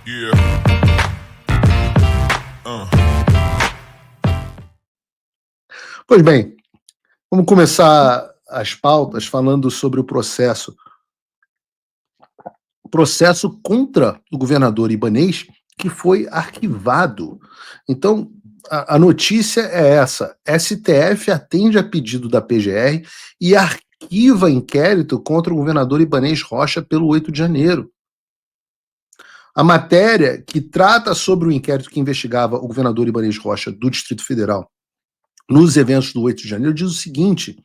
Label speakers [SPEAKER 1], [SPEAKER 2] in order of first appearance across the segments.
[SPEAKER 1] Yeah.
[SPEAKER 2] Pois bem, vamos começar as pautas falando sobre o processo. O processo contra o governador Ibanez, que foi arquivado. Então, a notícia é essa: STF atende a pedido da PGR e arquiva inquérito contra o governador Ibanez Rocha pelo 8 de janeiro. A matéria que trata sobre o inquérito que investigava o governador Ibanez Rocha do Distrito Federal nos eventos do 8 de janeiro diz o seguinte,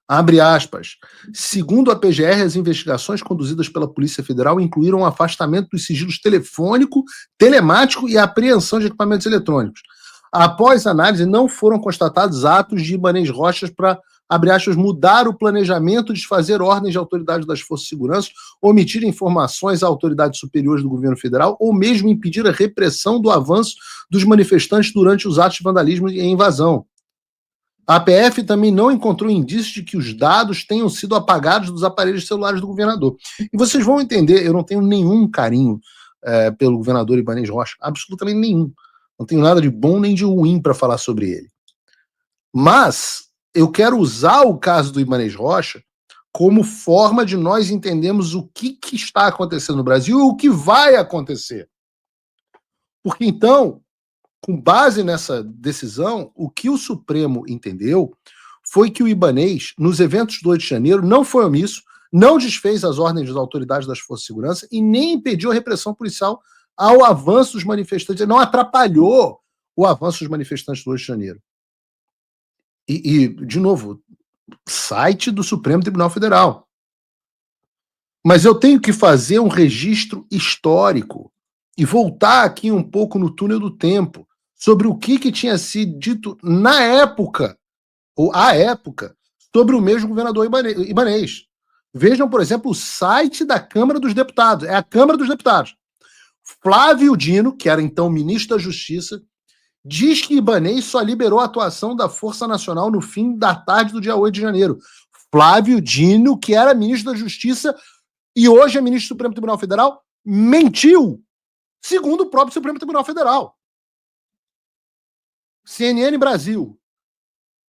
[SPEAKER 2] abre aspas, segundo a PGR, as investigações conduzidas pela Polícia Federal incluíram o afastamento dos sigilos telefônico, telemático e a apreensão de equipamentos eletrônicos. Após análise, não foram constatados atos de Ibanez Rocha para, abre aspas, mudar o planejamento, desfazer ordens de autoridades das forças de segurança, omitir informações a autoridades superiores do governo federal ou mesmo impedir a repressão do avanço dos manifestantes durante os atos de vandalismo e invasão. A APF também não encontrou indícios de que os dados tenham sido apagados dos aparelhos celulares do governador. E vocês vão entender, eu não tenho nenhum carinho pelo governador Ibanez Rocha, absolutamente nenhum. Não tenho nada de bom nem de ruim para falar sobre ele. Mas eu quero usar o caso do Ibanez Rocha como forma de nós entendermos o que está acontecendo no Brasil e o que vai acontecer. Porque então, com base nessa decisão, o que o Supremo entendeu foi que o Ibanez, nos eventos do 8 de janeiro, não foi omisso, não desfez as ordens das autoridades das forças de segurança e nem impediu a repressão policial ao avanço dos manifestantes, não atrapalhou o avanço dos manifestantes do 8 de janeiro. De novo, site do Supremo Tribunal Federal. Mas eu tenho que fazer um registro histórico e voltar aqui um pouco no túnel do tempo sobre o que tinha sido dito na época, ou à época, sobre o mesmo governador Ibanez. Vejam, por exemplo, o site da Câmara dos Deputados. É a Câmara dos Deputados. Flávio Dino, que era então ministro da Justiça, diz que Ibanez só liberou a atuação da Força Nacional no fim da tarde do dia 8 de janeiro. Flávio Dino, que era ministro da Justiça e hoje é ministro do Supremo Tribunal Federal, mentiu, segundo o próprio Supremo Tribunal Federal. CNN Brasil.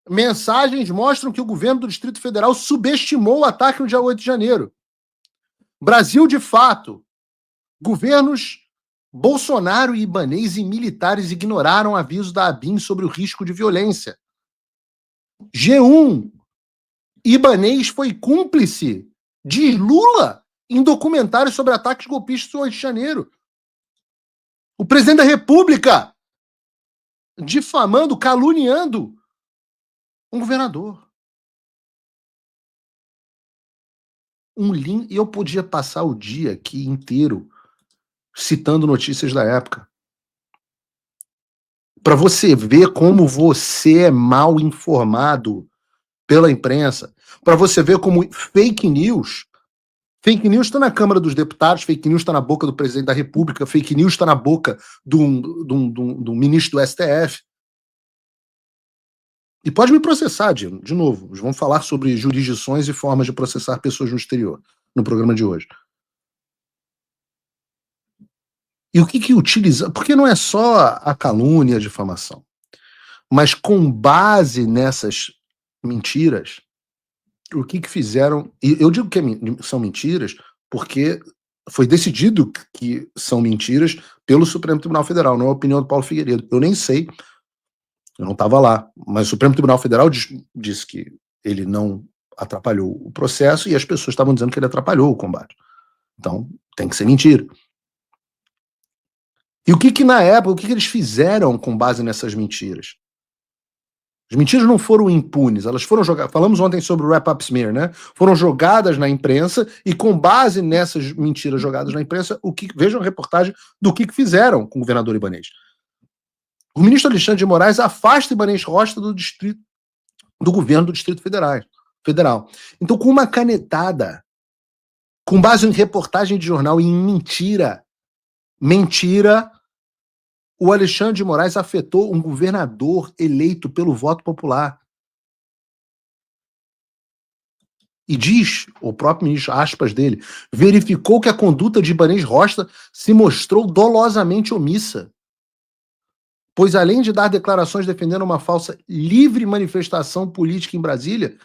[SPEAKER 2] Mensagens mostram que o governo do Distrito Federal subestimou o ataque no dia 8 de janeiro. Brasil de fato. Governos Bolsonaro e Ibanez e militares ignoraram avisos da ABIN sobre o risco de violência. G1. Ibanez foi cúmplice, diz Lula, em documentário sobre ataques golpistas no 8 de janeiro. O presidente da República difamando, caluniando um governador. E eu podia passar o dia aqui inteiro citando notícias da época. Para você ver como você é mal informado pela imprensa. Para você ver como fake news está na Câmara dos Deputados, fake news está na boca do presidente da República, fake news está na boca do ministro do STF. E pode me processar, de novo. Vamos falar sobre jurisdições e formas de processar pessoas no exterior, no programa de hoje. E o que utiliza? Porque não é só a calúnia e a difamação. Mas com base nessas mentiras, o que fizeram... E eu digo que são mentiras porque foi decidido que são mentiras pelo Supremo Tribunal Federal, não é a opinião do Paulo Figueiredo. Eu nem sei, eu não estava lá, mas o Supremo Tribunal Federal disse que ele não atrapalhou o processo e as pessoas estavam dizendo que ele atrapalhou o combate. Então, tem que ser mentira. E o que na época, o que eles fizeram com base nessas mentiras? As mentiras não foram impunes, elas foram jogadas, falamos ontem sobre o wrap-up smear, né? Foram jogadas na imprensa e com base nessas mentiras jogadas na imprensa, vejam a reportagem do que fizeram com o governador Ibanez. O ministro Alexandre de Moraes afasta Ibanez Rocha do governo do Distrito Federal. Então, com uma canetada, com base em reportagem de jornal e em mentira, o Alexandre de Moraes afetou um governador eleito pelo voto popular. E diz, o próprio ministro, aspas dele, verificou que a conduta de Ibanez Rocha se mostrou dolosamente omissa, pois além de dar declarações defendendo uma falsa livre manifestação política em Brasília,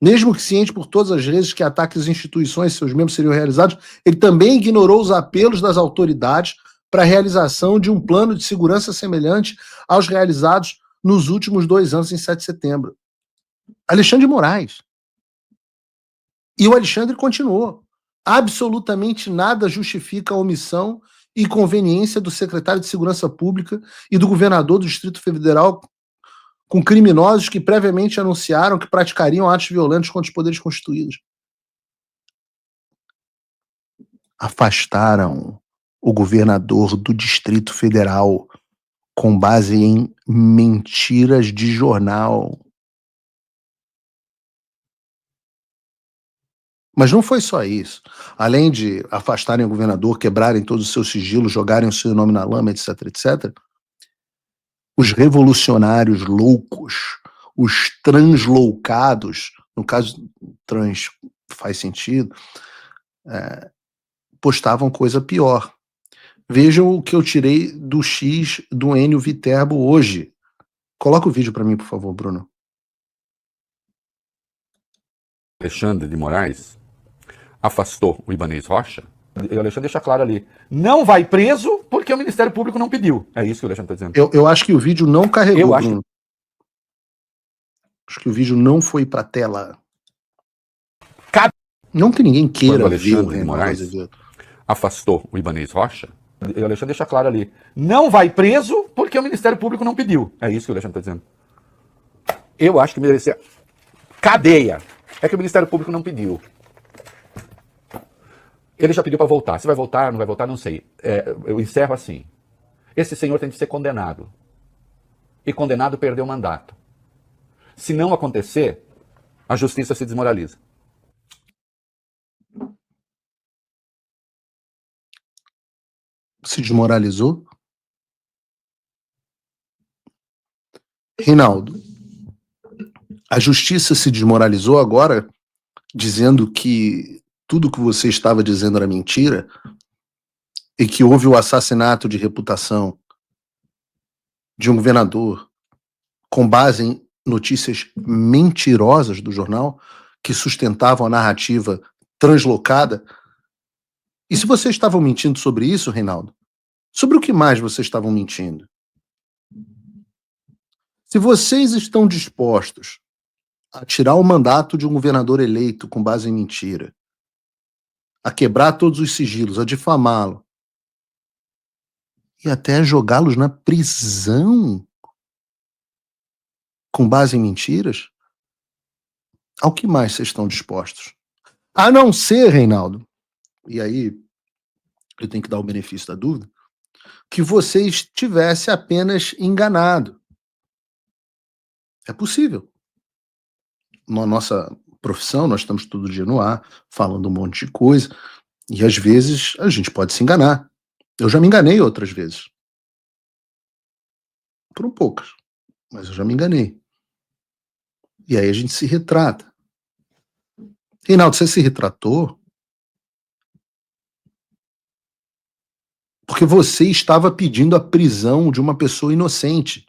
[SPEAKER 2] mesmo que ciente por todas as vezes que ataques às instituições e seus membros seriam realizados, ele também ignorou os apelos das autoridades para a realização de um plano de segurança semelhante aos realizados nos últimos 2 anos em 7 de setembro. Alexandre de Moraes. E o Alexandre continuou. Absolutamente nada justifica a omissão e conveniência do secretário de Segurança Pública e do governador do Distrito Federal com criminosos que previamente anunciaram que praticariam atos violentos contra os poderes constituídos. Afastaram o governador do Distrito Federal com base em mentiras de jornal. Mas não foi só isso. Além de afastarem o governador, quebrarem todos os seus sigilos, jogarem o seu nome na lama, etc, etc, os revolucionários loucos, os transloucados, no caso trans faz sentido, postavam coisa pior. Vejam o que eu tirei do X do Enio Viterbo hoje. Coloca o vídeo para mim, por favor, Bruno.
[SPEAKER 1] Alexandre de Moraes afastou o Ibanez Rocha. E o Alexandre deixa claro ali, não vai preso porque o Ministério Público não pediu. É isso que o Alexandre está dizendo.
[SPEAKER 2] Eu acho que o vídeo não carregou,
[SPEAKER 1] Eu
[SPEAKER 2] Bruno. Acho que o vídeo não foi para tela. Não que ninguém queira
[SPEAKER 1] Quando
[SPEAKER 2] ver o
[SPEAKER 1] Alexandre de
[SPEAKER 2] Reinaldo
[SPEAKER 1] Moraes
[SPEAKER 2] Azevedo.
[SPEAKER 1] afastou o Ibanez Rocha, e o Alexandre deixa claro ali, não vai preso porque o Ministério Público não pediu. É isso que o Alexandre está dizendo. Eu acho que merecia cadeia. É que o Ministério Público não pediu. Ele já pediu para voltar. Se vai voltar, não vai voltar, não sei. Eu encerro assim. Esse senhor tem de ser condenado. E condenado perdeu o mandato. Se não acontecer, a justiça se desmoraliza.
[SPEAKER 2] Se desmoralizou? Reinaldo, a justiça se desmoralizou agora, dizendo que tudo que você estava dizendo era mentira e que houve o assassinato de reputação de um governador com base em notícias mentirosas do jornal que sustentavam a narrativa translocada. E se vocês estavam mentindo sobre isso, Reinaldo, sobre o que mais vocês estavam mentindo? Se vocês estão dispostos a tirar o mandato de um governador eleito com base em mentira, a quebrar todos os sigilos, a difamá-lo e até a jogá-los na prisão com base em mentiras, ao que mais vocês estão dispostos? A não ser, Reinaldo, e aí eu tenho que dar o benefício da dúvida, que você estivesse apenas enganado. É possível. Na nossa profissão, nós estamos todo dia no ar, falando um monte de coisa, e às vezes a gente pode se enganar. Eu já me enganei outras vezes. Foram poucas, mas eu já me enganei. E aí a gente se retrata. Reinaldo, você se retratou porque você estava pedindo a prisão de uma pessoa inocente.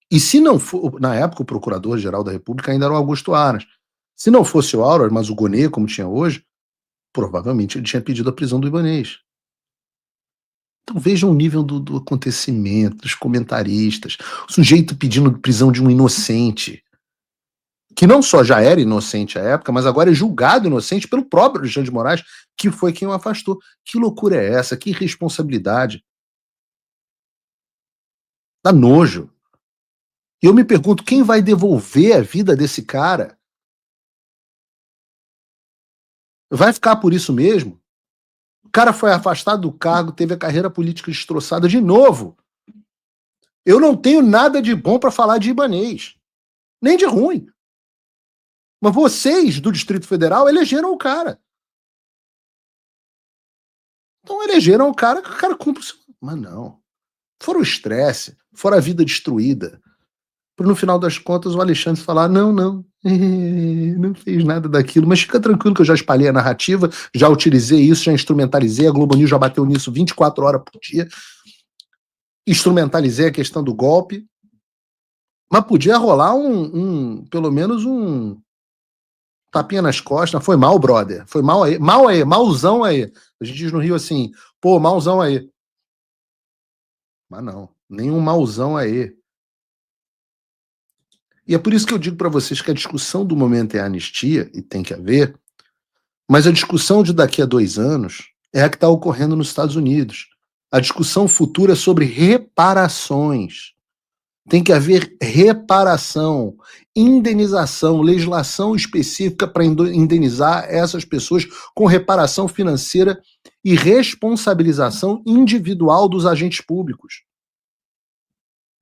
[SPEAKER 2] E se não for, na época o Procurador-Geral da República ainda era o Augusto Aras. Se não fosse o Aras, mas o Gonê, como tinha hoje, provavelmente ele tinha pedido a prisão do Ibanez. Então vejam o nível do acontecimento, dos comentaristas, o sujeito pedindo prisão de um inocente, que não só já era inocente à época, mas agora é julgado inocente pelo próprio Alexandre de Moraes, que foi quem o afastou. Que loucura é essa? Que irresponsabilidade. Dá nojo. E eu me pergunto, quem vai devolver a vida desse cara? Vai ficar por isso mesmo? O cara foi afastado do cargo, teve a carreira política destroçada de novo. Eu não tenho nada de bom para falar de Ibanez, nem de ruim. Mas vocês do Distrito Federal elegeram o cara. Então elegeram o cara que o cara cumpre o seu... Mas não. Fora o estresse, fora a vida destruída, para no final das contas o Alexandre falar, não fez nada daquilo, mas fica tranquilo que eu já espalhei a narrativa, já utilizei isso, já instrumentalizei, a Globo News já bateu nisso 24 horas por dia, instrumentalizei a questão do golpe, mas podia rolar pelo menos um tapinha nas costas, foi mal, brother, foi mal aí, malzão aí, a gente diz no Rio assim, pô, malzão aí, mas não, nenhum malzão aí. E é por isso que eu digo para vocês que a discussão do momento é a anistia, e tem que haver, mas a discussão de daqui a 2 anos é a que está ocorrendo nos Estados Unidos. A discussão futura é sobre reparações. Tem que haver reparação, indenização, legislação específica para indenizar essas pessoas com reparação financeira e responsabilização individual dos agentes públicos.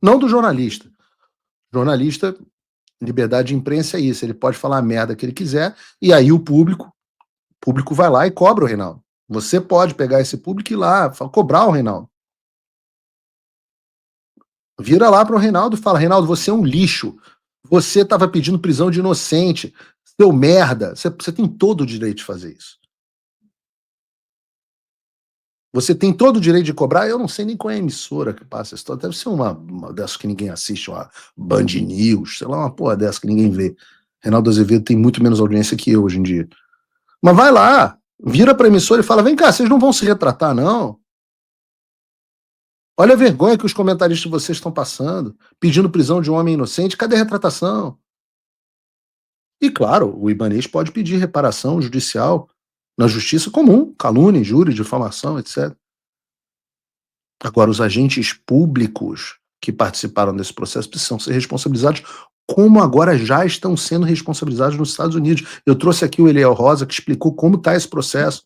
[SPEAKER 2] Não do jornalista. Jornalista, liberdade de imprensa é isso, ele pode falar a merda que ele quiser, e aí o público vai lá e cobra o Reinaldo. Você pode pegar esse público e ir lá, cobrar o Reinaldo. Vira lá para o Reinaldo e fala, Reinaldo, você é um lixo, você estava pedindo prisão de inocente, seu merda, você tem todo o direito de fazer isso. Você tem todo o direito de cobrar, eu não sei nem qual é a emissora que passa essa história, deve ser uma dessas que ninguém assiste, uma Band News, sei lá, uma porra dessa que ninguém vê. Reinaldo Azevedo tem muito menos audiência que eu hoje em dia. Mas vai lá, vira para a emissora e fala, vem cá, vocês não vão se retratar, não? Olha a vergonha que os comentaristas de vocês estão passando, pedindo prisão de um homem inocente, cadê a retratação? E claro, o Ibanez pode pedir reparação judicial na justiça comum, calúnia, injúria, difamação, etc. Agora, os agentes públicos que participaram desse processo precisam ser responsabilizados, como agora já estão sendo responsabilizados nos Estados Unidos. Eu trouxe aqui o Eliel Rosa, que explicou como está esse processo.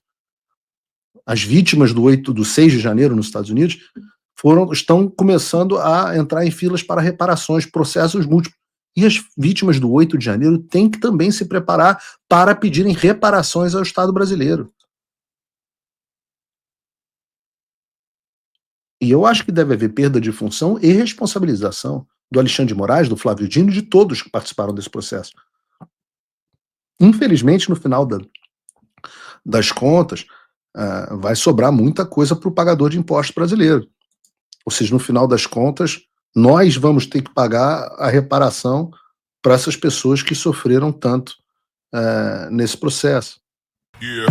[SPEAKER 2] As vítimas do 6 de janeiro nos Estados Unidos estão começando a entrar em filas para reparações, processos múltiplos. E as vítimas do 8 de janeiro têm que também se preparar para pedirem reparações ao Estado brasileiro. E eu acho que deve haver perda de função e responsabilização do Alexandre de Moraes, do Flávio Dino e de todos que participaram desse processo. Infelizmente, no final das contas, vai sobrar muita coisa para o pagador de impostos brasileiro. Ou seja, no final das contas, nós vamos ter que pagar a reparação para essas pessoas que sofreram tanto nesse processo. Yeah.